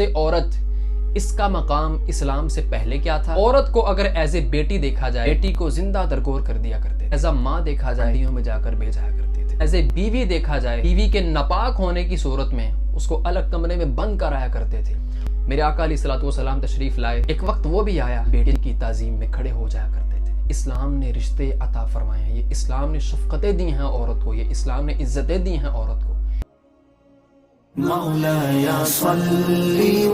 عورت اس کا مقام اسلام سے پہلے کیا تھا؟ عورت کو اگر ایز اے بیٹی دیکھا جائے، بیٹی کو زندہ درگور کر دیا کرتے تھے، ایز اے ماں دیکھا جائے، ہڈیوں میں جا کر بیچایا کرتے تھے، ایز اے بیوی دیکھا جائے، بیوی کے ناپاک ہونے کی صورت میں اس کو الگ کمرے میں بند کرایا کرتے تھے۔ میرے آقا علیہ الصلوۃ والسلام تشریف لائے، ایک وقت وہ بھی آیا بیٹی کی تعظیم میں کھڑے ہو جایا کرتے تھے۔ اسلام نے رشتے عطا فرمائے ہیں، یہ اسلام نے شفقتیں دی ہیں عورت کو، یہ اسلام نے عزتیں دی ہیں عورت کو۔ مولاي صل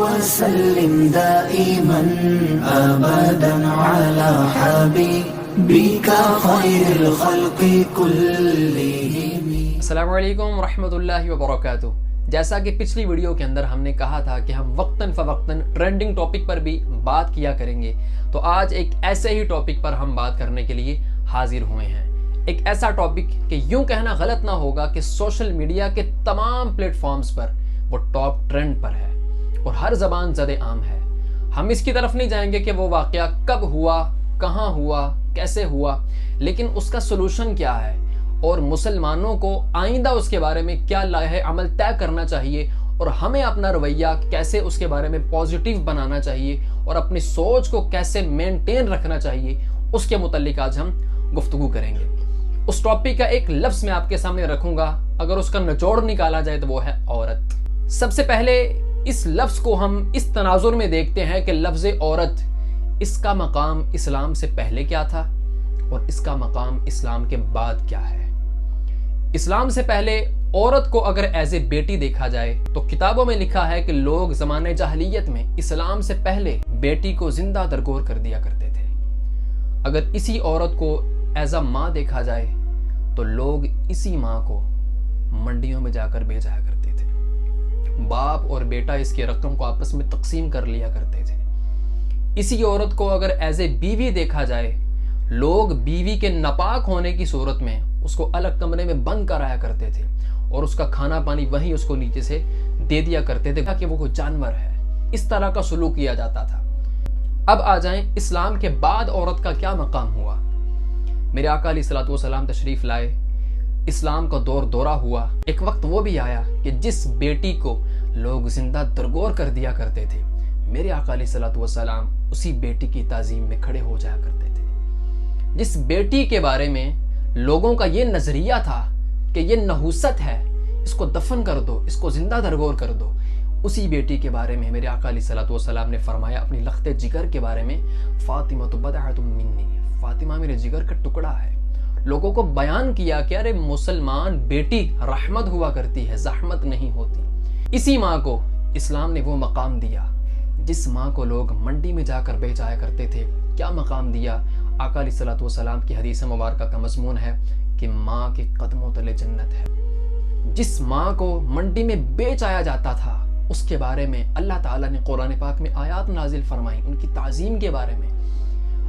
وسلم دائما ابدا على حبيبك خير الخلق كلهم۔ السلام علیکم ورحمۃ اللہ وبرکاتہ۔ جیسا کہ پچھلی ویڈیو کے اندر ہم نے کہا تھا کہ ہم وقتاً فوقتاً ٹرینڈنگ ٹاپک پر بھی بات کیا کریں گے، تو آج ایک ایسے ہی ٹاپک پر ہم بات کرنے کے لیے حاضر ہوئے ہیں۔ ایک ایسا ٹاپک کہ یوں کہنا غلط نہ ہوگا کہ سوشل میڈیا کے تمام پلیٹ فارمز پر وہ ٹاپ ٹرینڈ پر ہے اور ہر زبان زد عام ہے۔ ہم اس کی طرف نہیں جائیں گے کہ وہ واقعہ کب ہوا، کہاں ہوا، کیسے ہوا، لیکن اس کا سلوشن کیا ہے اور مسلمانوں کو آئندہ اس کے بارے میں کیا لائحہ عمل طے کرنا چاہیے اور ہمیں اپنا رویہ کیسے اس کے بارے میں پازیٹیو بنانا چاہیے اور اپنی سوچ کو کیسے مینٹین رکھنا چاہیے، اس کے متعلق آج ہم گفتگو کریں گے۔ اس ٹاپک کا ایک لفظ میں آپ کے سامنے رکھوں گا، اگر اس کا نچوڑ نکالا جائے تو وہ ہے عورت۔ سب سے پہلے اس لفظ کو ہم اس تناظر میں دیکھتے ہیں کہ لفظ عورت، اس کا مقام اسلام سے پہلے کیا تھا اور اس کا مقام اسلام کے بعد کیا ہے۔ اسلام سے پہلے عورت کو اگر ایز اے بیٹی دیکھا جائے تو کتابوں میں لکھا ہے کہ لوگ زمانے جاہلیت میں اسلام سے پہلے بیٹی کو زندہ درگور کر دیا کرتے تھے۔ اگر اسی عورت کو ایز اے ماں دیکھا جائے تو لوگ اسی ماں کو منڈیوں میں جا کر بیچایا کرتے تھے۔ باپ اور بیٹا اس کے رقم کو آپس میں تقسیم کر لیا کرتے تھے۔ اسی عورت کو اگر ایز اے بیوی دیکھا جائے، لوگ بیوی کے ناپاک ہونے کی صورت میں اس کو الگ کمرے میں بند کرایا کرتے تھے اور اس کا کھانا پانی وہیں اس کو نیچے سے دے دیا کرتے تھے کہ وہ کوئی جانور ہے۔ اس طرح کا سلوک کیا جاتا تھا۔ اب آ جائیں اسلام کے بعد عورت کا کیا مقام ہوا۔ میرے آقا علیہ الصلوۃ والسلام تشریف لائے، اسلام کا دور دورہ ہوا، ایک وقت وہ بھی آیا کہ جس بیٹی کو لوگ زندہ درگور کر دیا کرتے تھے، میرے آقا علیہ الصلوۃ والسلام اسی بیٹی کی تعظیم میں کھڑے ہو جایا کرتے تھے۔ جس بیٹی کے بارے میں لوگوں کا یہ نظریہ تھا کہ یہ نحوست ہے، اس کو دفن کر دو، اس کو زندہ درگور کر دو، اسی بیٹی کے بارے میں میرے آقا علیہ الصلوۃ والسلام نے فرمایا اپنی لخت جگر کے بارے میں، فاطمہ بضعۃ منی، فاطمہ میرے جگر کا ٹکڑا ہے۔ لوگوں کو بیان کیا کہ ارے مسلمان بیٹی رحمت ہوا کرتی ہے، زحمت نہیں ہوتی۔ اسی ماں کو اسلام نے وہ مقام دیا جس ماں کو لوگ منڈی میں جا کر بیچایا کرتے تھے۔ کیا مقام دیا؟ آقا علیہ الصلوۃ والسلام کی حدیث مبارکہ کا مضمون ہے کہ ماں کے قدموں تلے جنت ہے۔ جس ماں کو منڈی میں بیچایا جاتا تھا، اس کے بارے میں اللہ تعالیٰ نے قرآن پاک میں آیات نازل فرمائی ان کی تعظیم کے بارے میں۔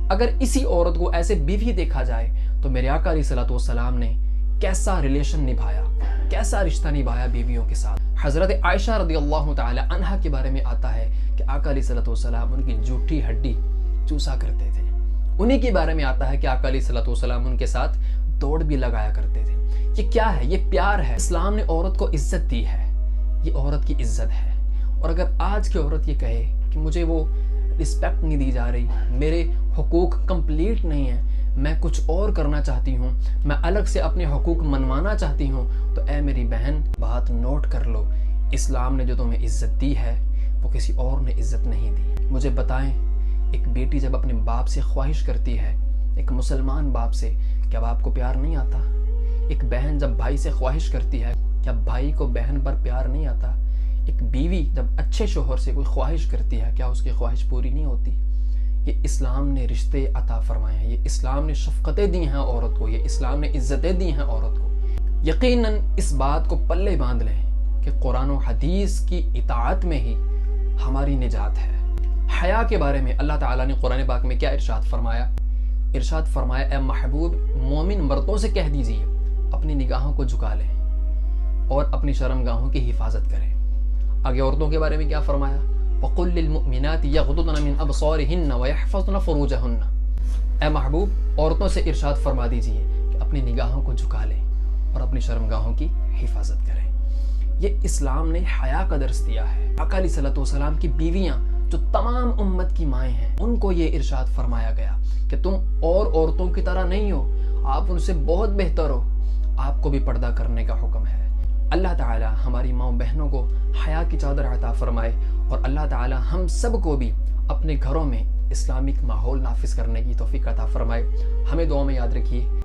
اگر اسی عورت کو ایسے بیوی دیکھا جائے تو میرے آقا علیہ الصلوۃ والسلام نے کیسا ریلیشن نبھایا، کیسا رشتہ نبھایا بیویوں کے ساتھ۔ حضرت عائشہ رضی اللہ تعالی عنہا کے بارے میں آتا ہے کہ آقا علیہ الصلوۃ والسلام ان کی جھوٹی ہڈی چوسا کرتے تھے۔ انہی کے بارے میں آتا ہے کہ آقا علیہ الصلوۃ والسلام ان کے ساتھ دوڑ بھی لگایا کرتے تھے۔ یہ کیا ہے؟ یہ پیار ہے۔ اسلام نے عورت کو عزت دی ہے، یہ عورت کی عزت ہے۔ اور اگر آج کی عورت یہ کہے کہ مجھے وہ رسپیکٹ نہیں دی جا رہی، میرے حقوق کمپلیٹ نہیں ہیں، میں کچھ اور کرنا چاہتی ہوں، میں الگ سے اپنے حقوق منوانا چاہتی ہوں، تو اے میری بہن بات نوٹ کر لو، اسلام نے جو تمہیں عزت دی ہے وہ کسی اور نے عزت نہیں دی۔ مجھے بتائیں، ایک بیٹی جب اپنے باپ سے خواہش کرتی ہے، ایک مسلمان باپ سے، کیا باپ کو پیار نہیں آتا؟ ایک بہن جب بھائی سے خواہش کرتی ہے، کیا بھائی کو بہن پر پیار نہیں آتا؟ ایک بیوی جب اچھے شوہر سے کوئی خواہش کرتی ہے، کیا اس کی خواہش پوری نہیں ہوتی؟ یہ اسلام نے رشتے عطا فرمائے ہیں، یہ اسلام نے شفقتیں دی ہیں عورت کو، یہ اسلام نے عزتیں دی ہیں عورت کو۔ یقیناً اس بات کو پلے باندھ لیں کہ قرآن و حدیث کی اطاعت میں ہی ہماری نجات ہے۔ حیا کے بارے میں اللہ تعالیٰ نے قرآن پاک میں کیا ارشاد فرمایا؟ ارشاد فرمایا اے محبوب مومن مردوں سے کہہ دیجئے اپنی نگاہوں کو جھکا لیں اور اپنی شرمگاہوں کی حفاظت کریں۔ آگے عورتوں کے بارے میں کیا فرمایا؟ وَقُلْ لِلْمُؤْمِنَاتِ يَغْضُضْنَ مِنْ أَبْصَارِهِنَّ وَيَحْفَظْنَ فُرُوجَهُنَّ۔ اے محبوب عورتوں سے ارشاد فرما دیجئے کہ اپنی نگاہوں کو جھکا لیں اور اپنی شرمگاہوں کی حفاظت کریں۔ یہ اسلام نے حیا کا درس دیا ہے۔ آقا علیہ الصلوۃ والسلام کی بیویاں جو تمام امت کی مائیں ہیں، ان کو یہ ارشاد فرمایا گیا کہ تم اور عورتوں کی طرح نہیں ہو، آپ ان سے بہت بہتر ہو، آپ کو بھی پردہ کرنے کا حکم ہے۔ اللہ تعالی ہماری ماؤں بہنوں کو حیا کی چادر عطا فرمائے، اور اللہ تعالی ہم سب کو بھی اپنے گھروں میں اسلامک ماحول نافذ کرنے کی توفیق عطا فرمائے۔ ہمیں دعاؤں میں یاد رکھیے۔